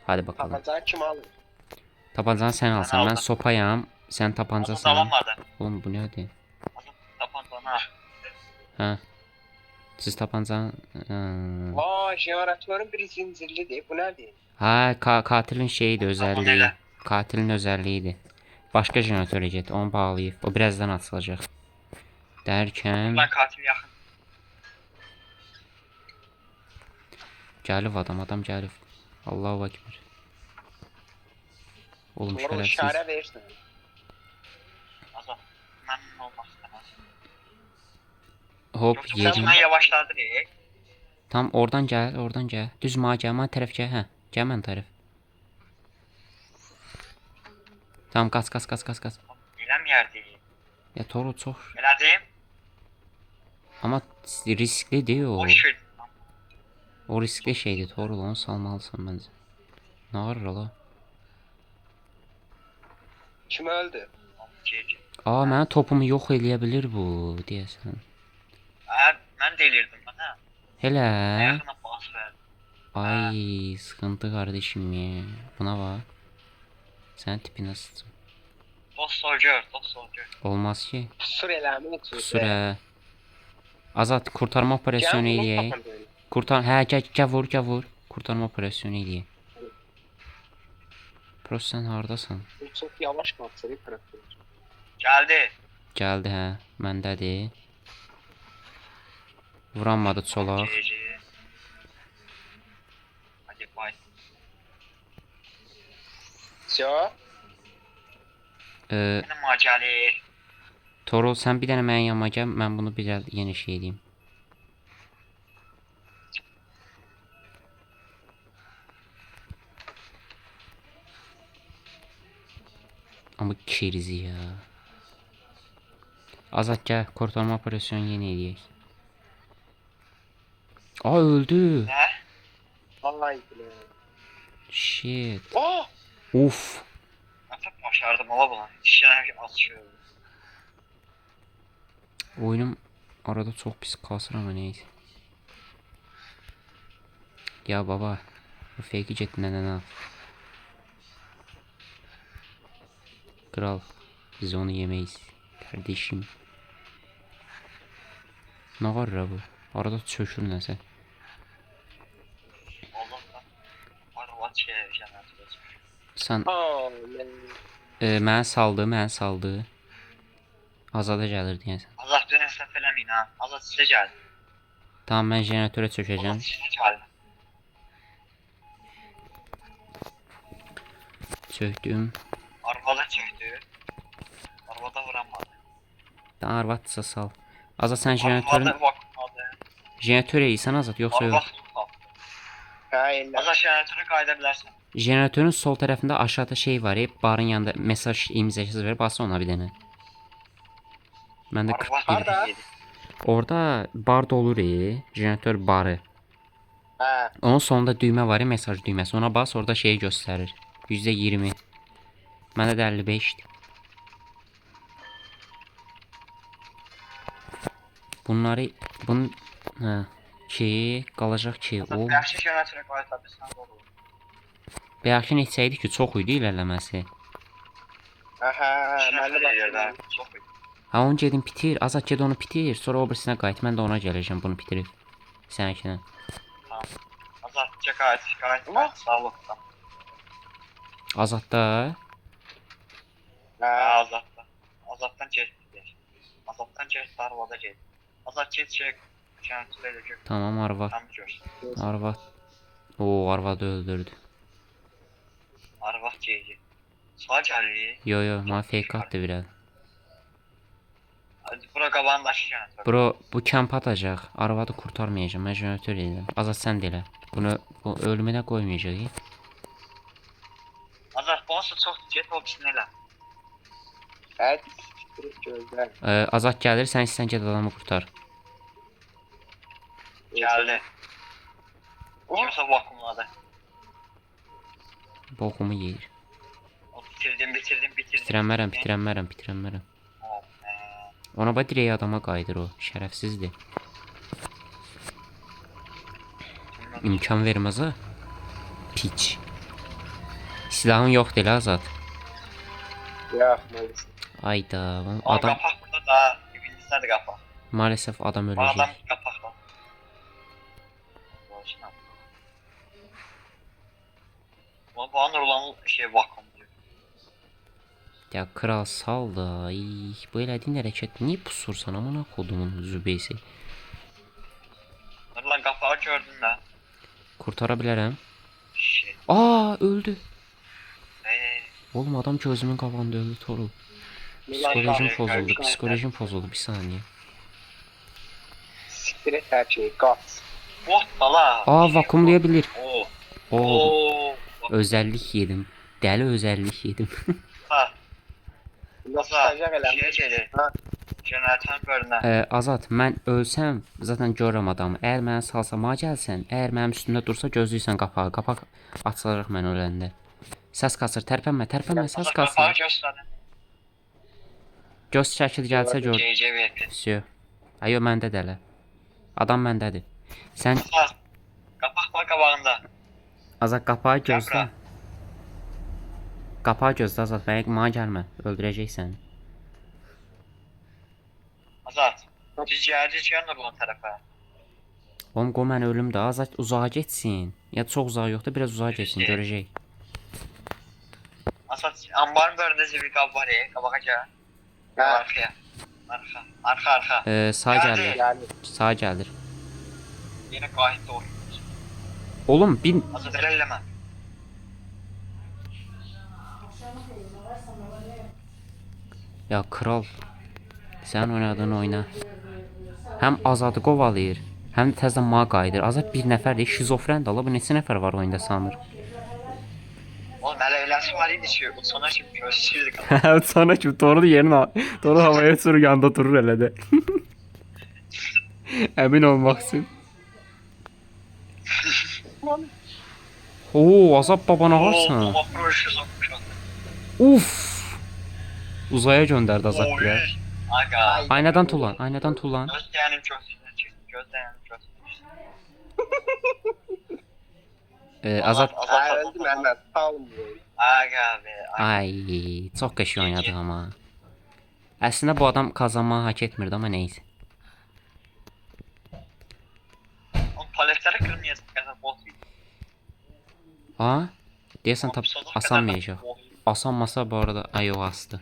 Hadi bakalım. Tabancanı kim alır? Tapancanı sen alsan. Ben aldım. sopayam. Sen Azat tapancasan. alamadı. Oğlum bu nedir? Azat tapancanı. Ha. Siz tapancanı... Aa, jeneratörün biri zincirli değil. Bu nedir? Ha katilin şeyiydi, özelliği. elə. Katilin özelliğiydi. Başka jeneratöre get. Onu bağlayıp. O birazdan açılacak. Derken... Lan katil yaxın. Gəlib adam gəlib. Allahu Ekber. Oğlum Sonra şerefsiz. işare versin. Azat. Məmnun olmaq istəməz. Hop Yoxsa yedim. mən yavaşladı. Tam oradan gel, oradan gel. Düz mağa gel, mağa tərəf gel. Hə, gəl mən tərəf. Tamam, qaç. Eləməyərdi. Ya Toru çox. Elədim. Amma riskli deyil o. Boş ver. O riskli şeydir Toru, onu salmalısan məncə. Nə var la? Kim öldü? Aa, mənim topumu yox eləyə bilir bu, deyəsən. Mən delirdim mənə. Hələ. Ayağına bas ver. Ay, sıkıntı kardeşim ya. Buna bak. Sen tipi nasılsın? Dost soldier. Olmaz ki. Kusur eləmi? Kusura. Azat kurtarma operasyonu eləyək. Gəl vur. Kurtarma operasyonu eləyək. Prost sen hardasan? Çok yavaş kalktı. Gəldi. Gəldi hə, məndədir. Vuranmadı çolaq. Hadi bay. Все. Mənim macəli. Torul sen bir dənə mənim yanıma gəl, mən bunu biraz yenə şey edeyim. Ama kerizi ya. Azat gel, kurtarma operasyonu yeni eləyək. Aa, öldü. Nə? Vallahi bile. Shit. Oh! Uf. Nasıl başardım ola buna? Dişler açıyor. Oyunum arada çok pis kasır ama neyse. Ya baba. Bu fake jetinden ne al. Kral. Biz onu yemeyiz. Kardeşim. Ne var ya bu? Arada çökür nəsə. Allah'tan. Arvat şey janatılacaq. Sen Oh, ben... mənə saldı. Azada gəlir deyəsən. Azat bir səhv eləməyin ha. Azat sizə gəldi. Tamam, mən jeneratöre çökəcəm. Azat sizə gəldi. Çöktüm. Arvada çəkdi. Arvada vuranmadı. Dən arvadsa sal. Azat sen jeneratörün... Arvada bakmadı. Jeneratör eləysən Azat, yoxsa yox? Arvad tutmadı. Ha, eller. Azat jeneratörü qayda bilərsən. Jeneratörün sol tərəfində aşağıda şey var, barın yanında mesaj imzası var, bas ona bir dənə. Məndə Arvad 41. dedi. Orada bar dolur, jeneratör barı. Ha. Onun sonunda düymə var, mesaj düyməsi. Ona bas, orada şeyi göstərir. %20. Məndə də 55'dir. Bunun ki qalacaq ki, o Yaxşı jeneratörü qayda bilsən olur. bayaqkı neçəydi ki, çox idi ilerləməsi. Aha, Jeneratör ben de yerdə baktım. çox idi. Ha, onu gedim bitir, Azad ged onu bitir, sonra o birisinə qayıt. Mən də ona gələcəm bunu bitirib. Sənəkinə. Azat qayıt. Sağ ol. Azadda Ha. Azatdan. Azatdan keçdi. Azatdan keçdi, arvada getdi. Azat keçəcək. Jeneratörü elə gör. tamam arvad. Tam görsün. Arvad. Oo, arvadı öldürdü. Arvad keçdi. Sağ gəlir. Yo, mənə fake atdı biraz. Bura qabağındakı jeneratör. Bro, bu kamp atacaq. Arvadı kurtarmayacağım. Mən jeneratör edirəm. Azad sən də elə. Bu ölümünə qoymayacaq. Azat bonsu çoxdur. Get o birisini elə. Evet. Gözler. Azad gəlir, sən istəyən ged adamı kurtar. Gəldi. Kimsə vakumladı. Bokumu yeyir. Bitirdim. Bitirənmərəm. Ona bax dirək adama qayıdır o. Şərəfsizdir. İmkan verməz ha. Piç. Silahın yoxdur elə Azad. Yox, maalesef. Ayda, O adam qapak burada da. İblisler de qapak. maalesef adam Bu adam öləcək. qapak var. Boşuna. Bu anırılan şey vakum diyor. Ya kral sal da. Ay, bu elədiyin hərəkət niyə pusursan amına kodumun zübeysi? Lan qapağı gördün də. Kurtara bilərəm. Shit. Aa, öldü. Eee. Oğlum adam gözümün qabağında öldü Torul. Psikolojim pozuldu. Psikolojim pozuldu bir saniye. Siktir et her şeyi. Kaç. What bala? Aa, vakumlayabilir. Oo. Oo, Oo. özellik yedim. Deli özellik yedim. Ha. Nasıl Ha. sayacak elə? Şey şeydir. Ha. Jeneratör bölünə. Azad, mən ölsəm zaten görürəm adamı. Əgər mənə salsama gəlsən, əgər mənim üstümdə dursa gözləyirsən qapağı. Qapaq açılacaq mən öləndə. Səs qasır, tərpənmə, tərpənmə, səs Qapağı qasır. göstərin. Göz şəkil gəlsə gör. GG verdi. Sio. Ayo məndədir hələ. Adam məndədir. Sən Ha. Qapak var qabağında. Azad qapağı gözlə. Qəbra. Qapağı gözlə Azad, mənə gəlmə, öldürəcəksən. Azat. Düz gəlmə bu tərəfə. Oğlum qoy mən ölüm də, Azad uzağa getsin. Ya çox uzağa yoxdur, biraz uzağa getsin, Düzdür. görəcək. Azat ambarın bölündə bir qab var ya. Qabağa gəl. Ha. Arxaya. Arxa. Sağ Gəldi. gəlir, Yani sağ gəlir. Yenə qayıtdı oyun. Oğlum bin Azat elə eləmə. ya kral. Sən oynadığın oyna. Həm Azadı qovalayır, həm də təzədən mağa qayıdır. Azad bir nəfərdir, şizofren də ala. Bu neçə nəfər var oyunda sanır? Oğlum hələ eləsi var idi ki, o sona kimi gözləyirdik. Sana kim? Doğru yerini doğru havaya uçurur, yanında durur elə də. Əmin olmaq üçün. Oo, Azad baba nə varsan? Oo, proje sokmuş. Uf! Uzaya göndərdi Azad ya. Aga. Aynadan tullan, aynadan tullan. Gözləyənim gözləyənim çıxdı. Gözləyənim gözləyənim. Azad ha, öldüm hemen. Sağ olun bu oyun. Aga be. ay, çox qəşəng oynadı amma. Əslində bu adam kazanmağı hak etmirdi amma neyse. O paletləri kırmayacaq qədər bot idi. Deyəsən tap asanmayacaq. Asan masa bu arada ay o astı.